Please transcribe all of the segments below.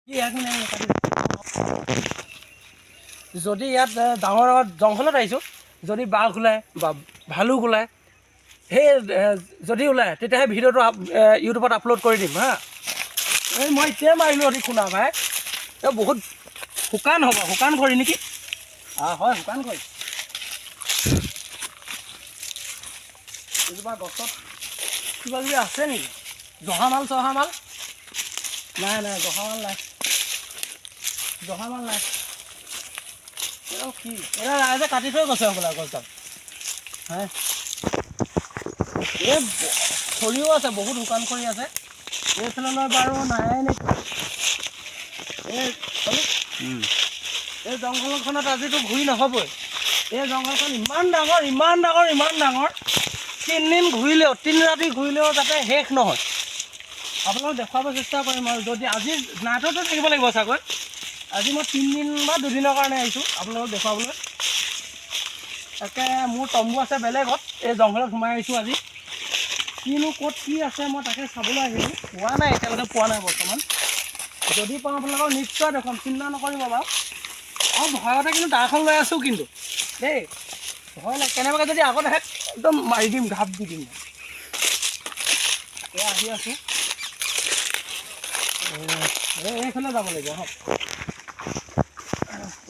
যদি ইয়াত ডাঙৰ জংঘলত আহিছোঁ, যদি বাঘ ওলায় বা ভালুক ওলায়, সেই যদি ওলায় তেতিয়াহে ভিডিঅ'টো ইউটিউবত আপলোড কৰি দিম হা। এই মই এতিয়া মাৰিলোঁ অতি শুনা ভাই, এই বহুত শুকান হ'ব, শুকান খৰি নেকি? হয় শুকান খৰি। এইজোপা গছত কিবা কিবি আছে নেকি? জহামাল চহামাল নাই, নাই জহামাল নাই, জহামাল নাই। কি এয়া ৰাইজে কাটি থৈ গৈছে হ'বলা গছডাল। হয় এই খৰিও আছে, বহুত শুকান খৰি আছে। এইফালে বাৰু নাই নেকি? এই জংঘলখনত আজিতো ঘূৰি নহ'বই। এই জংঘলখন ইমান ডাঙৰ, ইমান ডাঙৰ, ইমান ডাঙৰ, 3 দিন ঘূৰিলেও, 3 ৰাতি ঘূৰিলেও যাতে শেষ নহয়। আপোনালোকক দেখুৱাব চেষ্টা কৰিম আৰু যদি আজি নাইটতো থাকিব লাগিব চাগৈ। আজি মই 3 দিন বা 2 দিনৰ কাৰণে আহিছোঁ আপোনালোকক দেখুৱাবলৈ। তাকে মোৰ তম্বু আছে বেলেগত, এই জংঘলত সোমাই আহিছোঁ আজি। কিনো ক'ত কি আছে মই তাকে চাবলৈ আহিলোঁ, পোৱা নাই এতিয়ালৈকে, পোৱা নাই বৰ্তমান। যদি পাওঁ আপোনালোকক নিশ্চয় দেখুৱাম, চিন্তা নকৰিব বাৰু। আৰু ভয়তে কিন্তু দাখন লৈ আছোঁ কিন্তু দেই, ভয় নাই। কেনেবাকৈ যদি আগত আহে একদম মাৰি দিম, ঘাপ দি দিম। এয়া আহি আছোঁ, এইফালে যাব লাগিব হওক।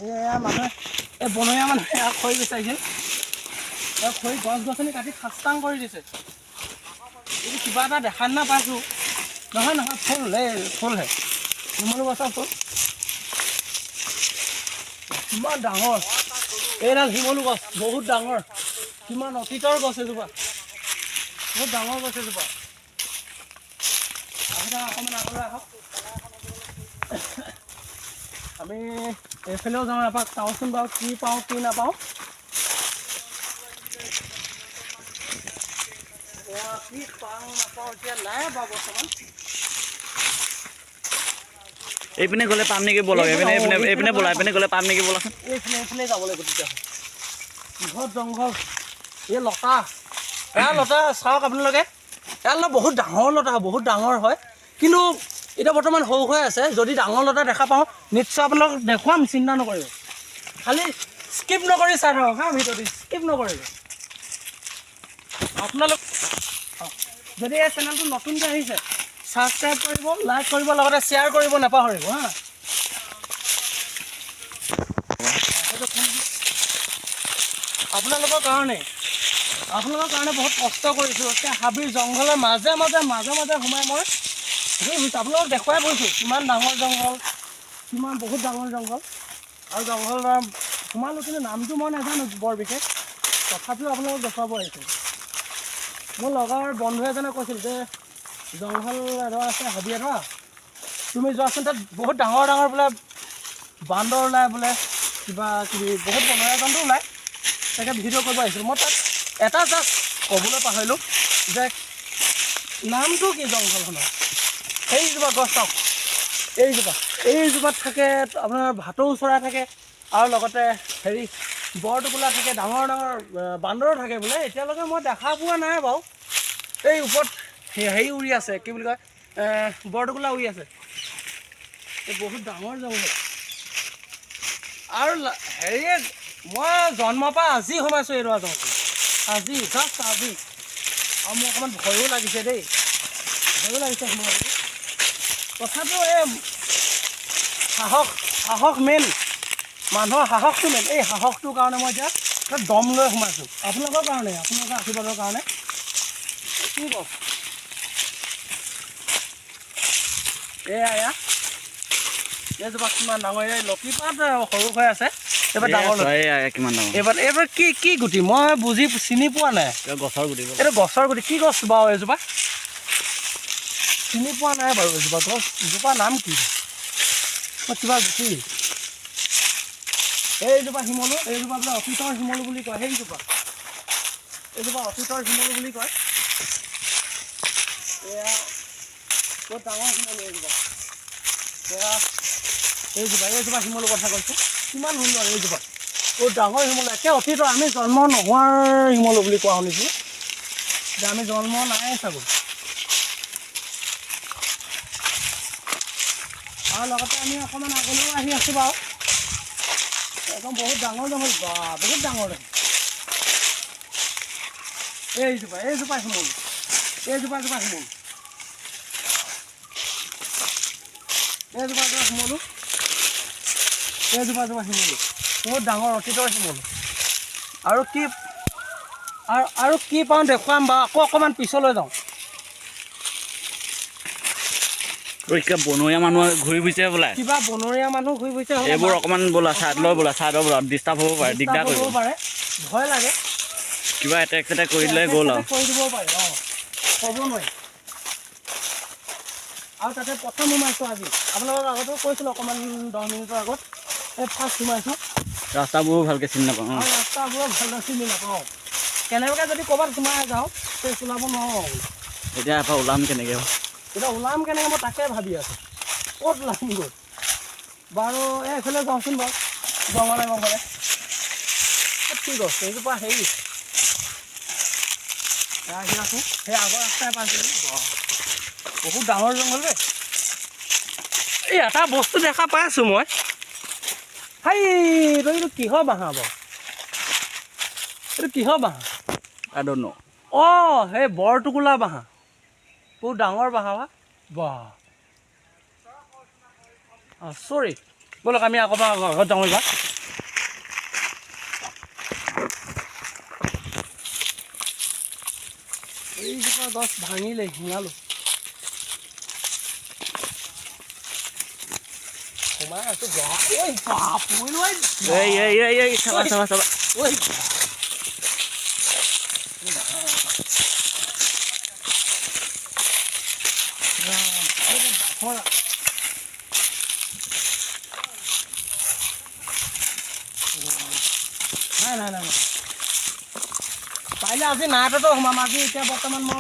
এয়া মানুহে, এই বনৰীয়া মানুহে খৰি বিচাৰিছিল, খৰি গছ গছনি কাটি খাস্তাং কৰি দিছে। এইটো কিবা এটা দেখা না পাইছোঁ। নহয় নহয় ফুল, ফুলহে, শিমলু গছৰ ফুল। কিমান ডাঙৰ এইডাল শিমলু গছ, বহুত ডাঙৰ, কিমান অতীতৰ গছ এজোপা, বহুত ডাঙৰ গছ এজোপা। অকণমান আগলৈ আহক, আমি এইফালেও যাওঁ, এপাক চাওঁচোন বাৰু কি পাওঁ কি নাপাওঁ। কি পাওঁ নাপাওঁ এতিয়া নাই বাৰু বৰ্তমান। এইপিনে গ'লে পাম নেকি বলক, এইপিনে বলা, এইপিনে গ'লে পাম নেকি বলাচোন। এইফালে যাব লাগিব তেতিয়াহ'লে। বৃহৎ জংঘল, এই লতা, এয়া লতা চাওক আপোনালোকে, এয়া লতা বহুত ডাঙৰ লতা, বহুত ডাঙৰ হয়, কিন্তু এতিয়া বৰ্তমান সৰু হৈ আছে। যদি ডাঙৰ লতা দেখা পাওঁ নিশ্চয় আপোনালোকক দেখুৱাম, চিন্তা নকৰিব। খালি স্কিপ নকৰি চাই থাকক হা, ভিডিঅ'টো স্কিপ নকৰিব আপোনালোক। যদি এই চেনেলটো নতুনকৈ আহিছে ছাবস্ক্ৰাইব কৰিব, লাইক কৰিব, লগতে শ্বেয়াৰ কৰিব নাপাহৰিব হা। আপোনালোকৰ কাৰণে বহুত কষ্ট কৰিছোঁ। হাবিৰ জংঘলৰ মাজে মাজে সোমাই মই আপোনালোকক দেখুৱাই গৈছোঁ কিমান ডাঙৰ জংঘল, কিমান বহুত ডাঙৰ জংঘল। আৰু জংঘল সোমালোঁ, কিন্তু নামটো মই নাজানো বৰ বিশেষ, তথাপিও আপোনালোকক দেখুৱাব আহিছোঁ। মোৰ লগৰ বন্ধু এজনে কৈছিল যে জংঘল এডৰা আছে, হাবি এডৰা, তুমি যোৱাচোন, তাত বহুত ডাঙৰ ডাঙৰ বোলে বান্দৰ ওলায়, বোলে কিবা কিবি বহুত বনৰীয়া জন্তু ওলায়। তাকে ভিডিঅ' কৰিব আহিছিলোঁ। মই তাত এটা জাষ্ট ক'বলৈ পাহৰিলোঁ যে নামটো কি জংঘলখনৰ। সেইজোপা গছ চাওক, এইজোপাত থাকে আপোনাৰ ভাটৌ চৰাই থাকে, আৰু লগতে বৰটোকোলা থাকে, ডাঙৰ ডাঙৰ বান্দৰো থাকে বোলে। এতিয়ালৈকে মই দেখা পোৱা নাই বাৰু। এই ওপৰত উৰি আছে, কি বুলি কয়, বৰটোকোলা উৰি আছে। এই বহুত ডাঙৰ জংঘল। আৰু মই জন্মৰ পৰা আজি সোমাইছোঁ এইডৰা জংঘল, আজি জাষ্ট আজি। আৰু মোৰ অকণমান ভয়ো লাগিছে দেই, ভয়ো লাগিছে সোমাবলৈ। তথাপিও এই সাহস মেইন, মানুহৰ সাহসটো মেইন। এই সাহসটোৰ কাৰণে মই এতিয়া দম লৈ সোমাইছোঁ, আপোনালোকৰ কাৰণে, আপোনালোকৰ আশীৰ্বাদৰ কাৰণে। কি কওক, এইজোপা কিমান ডাঙৰ, এই লতিপাত সৰু হৈ আছে, এইবাৰ ডাঙৰ কিমান ডাঙৰ, এইবাৰ কি গুটি মই চিনি পোৱা নাই। গছৰ গুটি, এইটো গছৰ গুটি, কি গছ বাৰু এইজোপা চিনি পোৱা নাই বাৰু। গছজোপা নাম কি, কিবা গুটি। এইজোপা শিমলু, এইজোপা বোলে অতীতৰ শিমলু বুলি কয়। এইজোপা অতীতৰ শিমলু বুলি কয়। এয়া বহুত ডাঙৰ শিমলু এইজোপা। এইজোপা শিমলুৰ কথা কৈছোঁ, কিমান সুন্দৰ এইজোপা, বহুত ডাঙৰ শিমলু, একে অতীতৰ। আমি জন্ম নোহোৱাৰ শিমলু বুলি কোৱা শুনিছোঁ, যে আমি জন্ম নাই চাগৈ। আৰু লগতে আমি অকণমান আগলৈও আহি আছোঁ বাৰু একদম বহুত ডাঙৰ জংঘল বা বহুত ডাঙৰ দেখোন এইজোপা শিমলু এইজোপা শিমলু বহুত ডাঙৰ অতীতৰ শিমলু আৰু কি পাওঁ দেখুৱাম বাৰু আকৌ অকণমান পিছলৈ যাওঁ বনৰীয়া মানুহ ঘূৰি ফুৰিছে বোলে কিবা বনৰীয়া মানুহ ঘূৰি ফুৰিছে এইবোৰ অকণমান বোলা ছাইডলৈ বোলা ডিষ্টাৰ্ব হ'ব পাৰে দিগদাৰ কৰিব পাৰে ভয় লাগে কিবা এটেক চেটেক কৰি দিলে গ'ল আৰু কৰি দিব পাৰে ক'ব নোৱাৰি আৰু তাতে প্ৰথম সোমাইছোঁ আজি আপোনালোকক আগতেও কৈছিলোঁ অকণমান 10 মিনিটৰ আগত এই ফাৰ্ষ্ট সোমাইছোঁ ৰাস্তাবোৰো ভালকৈ চিনি নাপাওঁ আৰু ৰাস্তাবোৰো ভালদৰে চিনি নাপাওঁ কেনেবাকৈ যদি ক'ৰবাত সোমাই যাওঁ সেই ওলাব নোৱাৰোঁ এতিয়া এপাৰ ওলাম কেনেকৈ এতিয়া ওলাম কেনেকৈ মই তাকে ভাবি আছোঁ ক'ত ওলাম গৈ বাৰু এইফালে যাওঁচোন বাৰু জংঘলে ঠিক আছে এইজোপা হেৰি আহি আছোঁ সেই আগৰ ৰাস্তাই পাইছিলোঁ বহুত ডাঙৰ জংঘল দেই এই এটা বস্তু দেখা পাই আছোঁ মই হাই এইটো কিহৰ বাঁহ বাৰু এইটো কিহৰ বাঁহ I don't know অঁ সেই বৰটোকোলা বাঁহ বহুত ডাঙৰ বাঁহ বাহ চৰি ব'লক আমি আকৌ ঘৰত যাওঁ এইবাৰ এইজোপা গছ ভাঙিলে শিঙালোঁ সোমাই আছোঁ চাবা ঐ নাই পাৰিলে আজি নাইটোতো সোমাম আজি এতিয়া বৰ্তমান মই